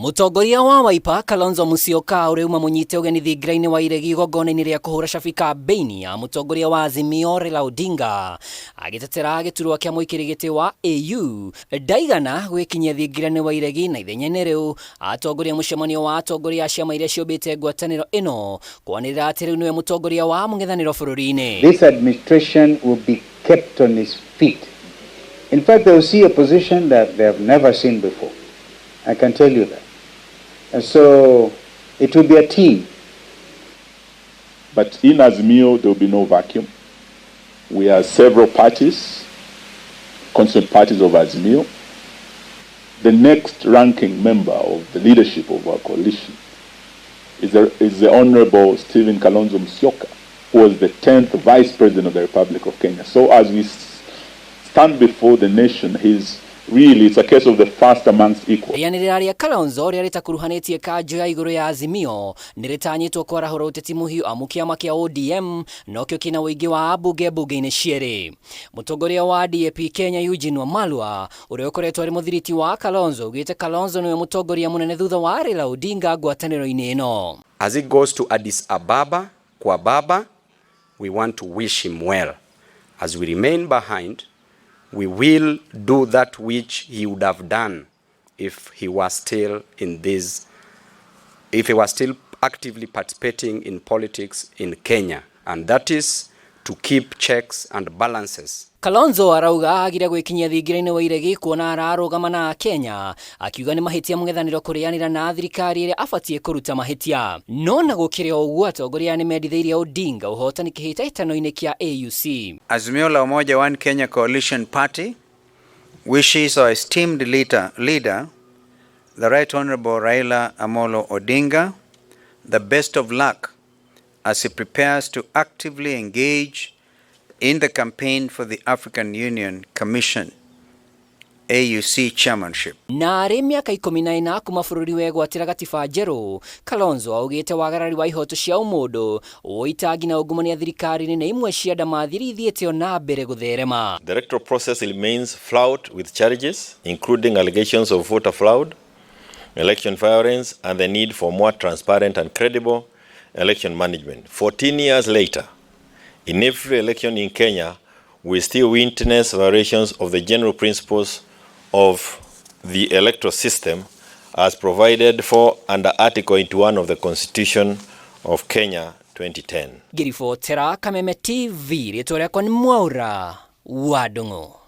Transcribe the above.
Mutongoria wa Wiper Kalonzo Musyoka uriuma munyite ugeni thingira-ini wa iregi igongona-ini ria kuhura cabi kambiini ya mutongoria wa AZIMIO RAILA ODINGA agitetera giturwa kia muikiri giti wa AU ndaigana gwikinyia thingira-ini wa iregi na ithenya-ini riu atongoria mucemanio wa atongoria ciama iria ciumbite ngwataniro ino kwanirira ati riu niwe mutongoria wa mung'ethaniro bururi-ini. This administration will be kept on its feet. In fact, they will see a position that they have never seen before. I can tell you that. And so it will be a team. But in AZIMIO, there will be no vacuum. We have several parties, constituent parties of AZIMIO. The next ranking member of the leadership of our coalition is the Honorable Stephen Kalonzo MUSYOKA, who was the 10th Vice President of the Republic of Kenya. So as we stand before the nation, it's a case of the first amongst equals. Iyanirira ria Kalonzo ria ritakuruhanitie kanjo ya iguru ya AZIMIO niritanyitwo kwarahura uteti muhiu amukiama kia ODM nokio kina wingi wa bunge-ini cieri. Mutongoria wa DAP Kenya Eugene Wamalwa uria ukoretwo ari muthiriti wa Kalonzo ugite Kalonzo niwe mutongoria munene thutha wa RAILA ODINGA ngwataniro-ini ino. As he goes to Addis Ababa, kwa baba, we want to wish him well. As we remain behind, we will do that which he would have done if he was still actively participating in politics in Kenya, and that is to keep checks and balances. Kalonzo arauga agire gwikinyia thingira-ini wa iregi kuona ararugama na Kenya akiuga ni mahitia mung'ethaniro kurianira na thirikari iria abatie kuruta mahitia no na gukire uguo atongoria ni menditheirie ODINGA uhotani kihitahitano-ini kia AUC. AZIMIO la Umoja One Kenya Coalition Party wishes our esteemed leader, the Right Honorable Raila Amolo Odinga, the best of luck as he prepares to actively engage in the campaign for the African Union Commission AUC chairmanship. Na ari miaka 14 kuma bururi wegwatira gatiba njeru, Kalonzo augite wagarari wa ihoto cia umundu uitagi na ungumania thirikari-ini na imwe cia ndamathiri ithiete na mbere gutherema. The electoral process remains fraught with charges, including allegations of voter fraud, election violence, and the need for more transparent and credible election management. 14 years later, in every election in Kenya, we still witness violations of the general principles of the electoral system as provided for under Article 81 of the Constitution of Kenya 2010. Girifotera Kameme TV, rĩtwa rĩakwa nĩ Mwaura wa Ndung'u.